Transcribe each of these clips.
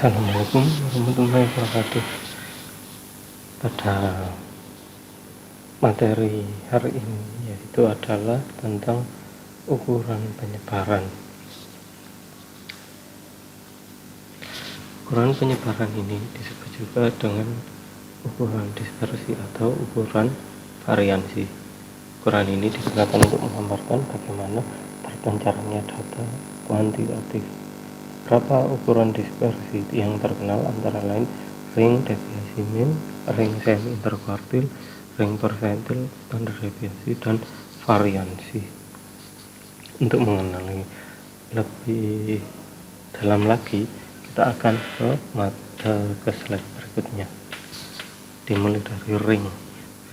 Assalamualaikum warahmatullahi wabarakatuh. Pada materi hari ini yaitu adalah tentang ukuran penyebaran. Ukuran penyebaran ini disebut juga dengan ukuran dispersi atau ukuran variansi. Ukuran ini digunakan untuk menggambarkan bagaimana terpencarnya data kuantitatif. Berapa ukuran dispersi yang terkenal antara lain ring deviasi mean, ring semi interkuartil, ring persentil, standar deviasi, dan variansi. Untuk mengenali lebih dalam lagi, kita akan ke slide berikutnya. Dimulai dari ring.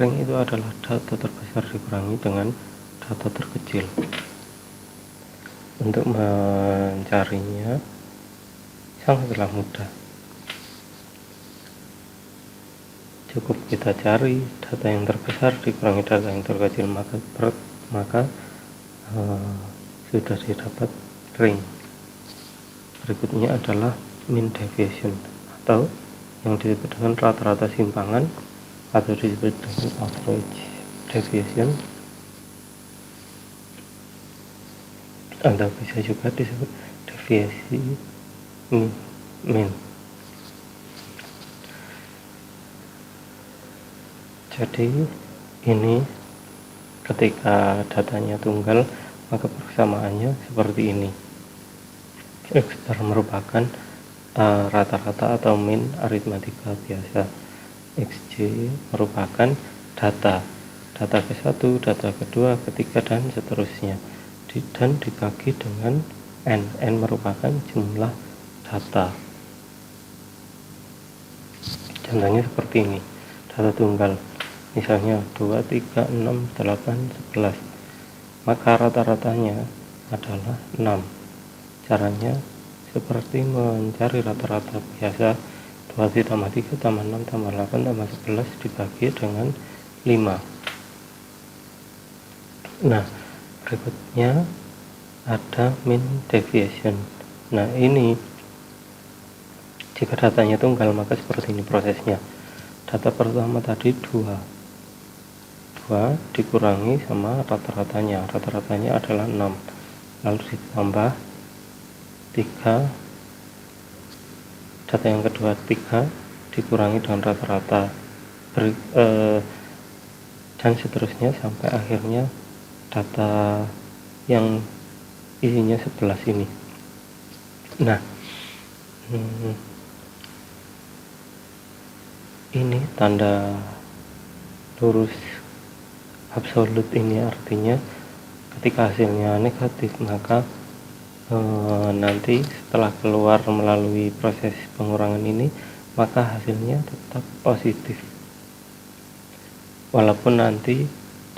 Ring itu adalah data terbesar dikurangi dengan data terkecil. Untuk mencarinya sangatlah mudah. Cukup kita cari data yang terbesar dikurangi data yang terkecil, maka sudah didapat ring. Berikutnya adalah mean deviation atau yang disebut dengan rata-rata simpangan atau disebut dengan average deviation, atau bisa juga disebut deviasi mean. Jadi ini ketika datanya tunggal, maka persamaannya seperti ini. X bar merupakan rata-rata atau mean aritmatika biasa. XJ merupakan data ke-1, data kedua, ketiga, dan seterusnya, dan dibagi dengan N merupakan jumlah data. Contohnya seperti ini, data tunggal misalnya 2, 3, 6, 8, 11, maka rata-ratanya adalah 6. Caranya seperti mencari rata-rata biasa, 2 tambah 3 tambah 6 tambah 8 tambah 11 dibagi dengan 5. Nah, berikutnya ada mean deviation. Nah, ini jika datanya tunggal maka seperti ini prosesnya. Data pertama tadi 2 dikurangi sama rata-ratanya adalah 6, lalu ditambah 3, data yang kedua 3 dikurangi dengan rata-rata, dan seterusnya sampai akhirnya data yang isinya 11 ini. Nah, ini tanda lurus absolut, ini artinya ketika hasilnya negatif maka nanti setelah keluar melalui proses pengurangan ini maka hasilnya tetap positif, walaupun nanti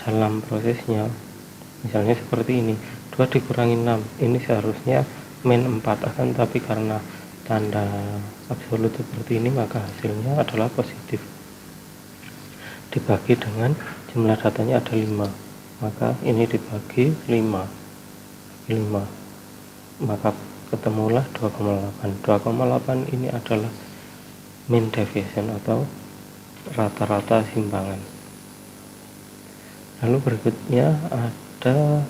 dalam prosesnya misalnya seperti ini, 2 dikurangi 6, ini seharusnya min 4, akan tapi karena tanda absolut seperti ini maka hasilnya adalah positif. Dibagi dengan jumlah datanya ada 5, maka ini dibagi 5, maka ketemulah 2,8. ini adalah mean deviation atau rata-rata simpangan. Lalu berikutnya ada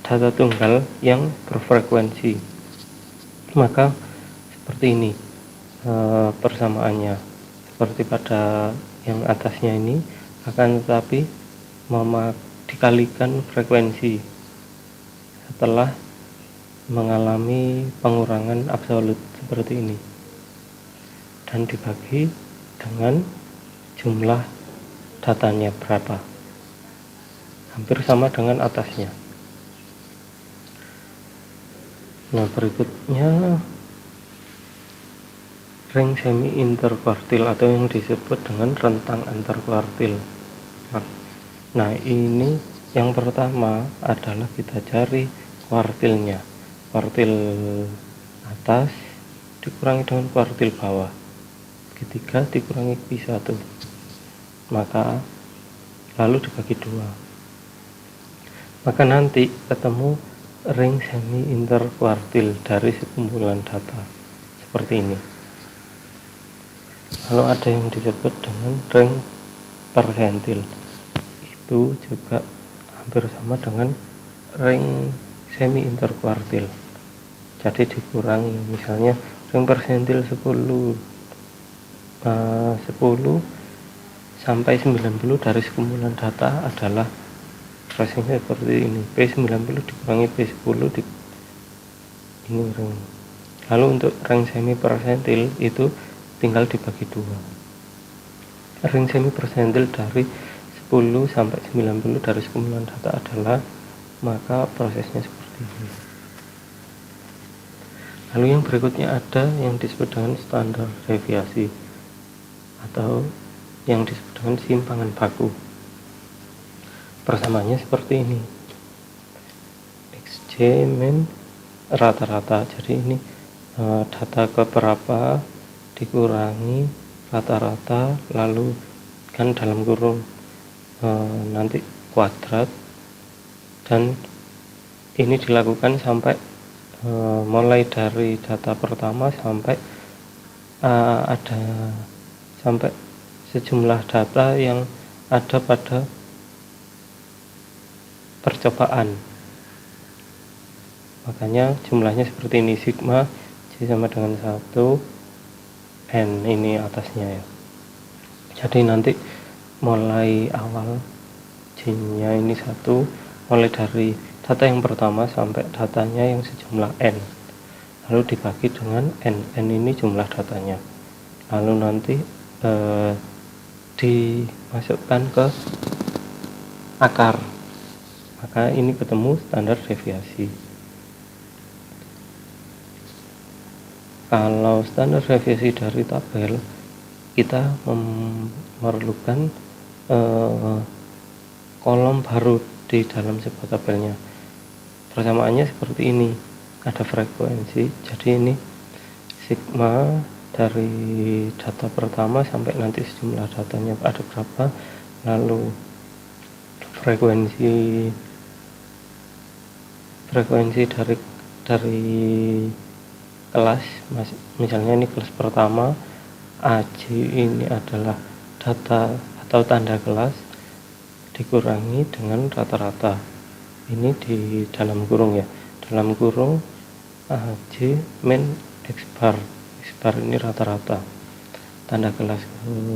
data tunggal yang berfrekuensi, maka seperti ini persamaannya, seperti pada yang atasnya ini, akan tetapi dikalikan frekuensi setelah mengalami pengurangan absolut seperti ini, dan dibagi dengan jumlah datanya berapa, hampir sama dengan atasnya. Nah, berikutnya ring semi interkuartil atau yang disebut dengan rentang antarkuartil. Nah, ini yang pertama adalah kita cari kuartilnya, kuartil atas dikurangi dengan kuartil bawah, ketiga dikurangi Q1, maka lalu dibagi 2, maka nanti ketemu ring semi interkuartil dari sekumpulan data seperti ini. Lalu ada yang disebut dengan ring persentil, itu juga hampir sama dengan ring semi interkuartil, jadi dikurangi. Misalnya ring persentil 10 sampai 90 dari sekumpulan data adalah prosesnya seperti ini, P90 dikurangi P10 ini ring. Lalu untuk ring semi persentil itu tinggal dibagi dua. Ring semi persentil dari 10 sampai 90 dari sekumpulan data adalah, maka prosesnya seperti ini. Lalu yang berikutnya ada yang disebut dengan standar deviasi atau yang disebut dengan simpangan baku. Persamaannya seperti ini, XJ min rata-rata. Jadi ini data keberapa dikurangi rata-rata, lalu kan dalam kurung nanti kuadrat, dan ini dilakukan sampai mulai dari data pertama sampai ada sampai sejumlah data yang ada pada percobaan. Makanya jumlahnya seperti ini, sigma J sama dengan 1 N, ini atasnya ya. Jadi nanti mulai awal J nya ini 1, mulai dari data yang pertama sampai datanya yang sejumlah N, lalu dibagi dengan N ini jumlah datanya, lalu nanti dimasukkan ke akar, maka ini ketemu standar deviasi. Kalau standar deviasi dari tabel, kita memerlukan kolom baru di dalam sebuah tabelnya. Persamaannya seperti ini, ada frekuensi, jadi ini sigma dari data pertama sampai nanti sejumlah datanya ada berapa, lalu frekuensi dari kelas, misalnya ini kelas pertama, AJ ini adalah data atau tanda kelas dikurangi dengan rata-rata, ini di dalam kurung ya, dalam kurung AJ min X bar ini rata-rata tanda kelas.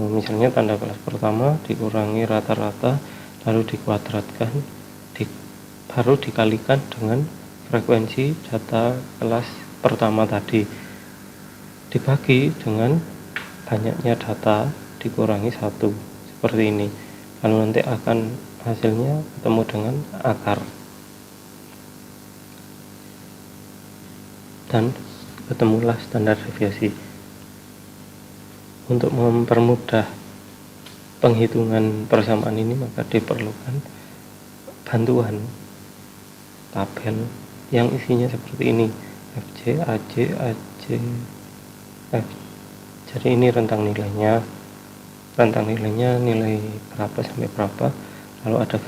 Misalnya tanda kelas pertama dikurangi rata-rata, lalu dikuadratkan, baru dikalikan dengan frekuensi data kelas pertama tadi, dibagi dengan banyaknya data dikurangi 1, seperti ini. Lalu nanti akan hasilnya ketemu dengan akar, dan ketemulah standar deviasi. Untuk mempermudah penghitungan persamaan ini, maka diperlukan bantuan tabel yang isinya seperti ini, FC, AC, AC, F. Jadi ini rentang nilainya nilai berapa sampai berapa, lalu ada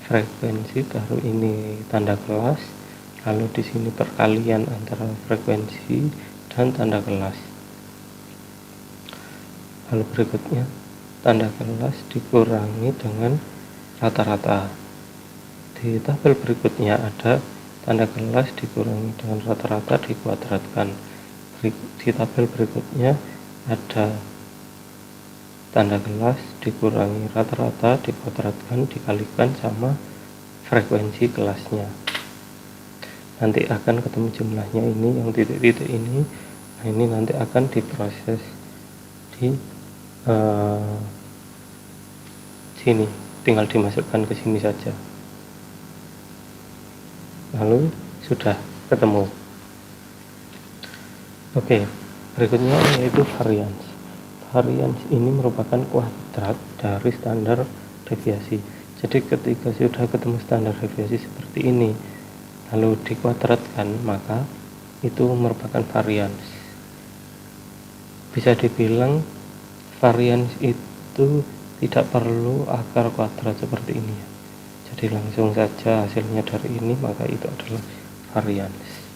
frekuensi baru ini tanda kelas, lalu di sini perkalian antara frekuensi dan tanda kelas. Lalu berikutnya tanda kelas dikurangi dengan rata-rata. Di tabel berikutnya ada tanda kelas dikurangi dengan rata-rata dikuadratkan. Di tabel berikutnya ada tanda kelas dikurangi rata-rata dikuadratkan dikalikan sama frekuensi kelasnya. Nanti akan ketemu jumlahnya ini, yang titik-titik ini. Nah, ini nanti akan diproses di sini, tinggal dimasukkan ke sini saja, lalu sudah ketemu. Oke, berikutnya yaitu varians. Varians ini merupakan kuadrat dari standar deviasi. Jadi ketika sudah ketemu standar deviasi seperti ini, lalu dikuadratkan, maka itu merupakan varians. Bisa dibilang varians itu tidak perlu akar kuadrat seperti ini ya. Jadi langsung saja hasilnya dari ini, maka itu adalah varians.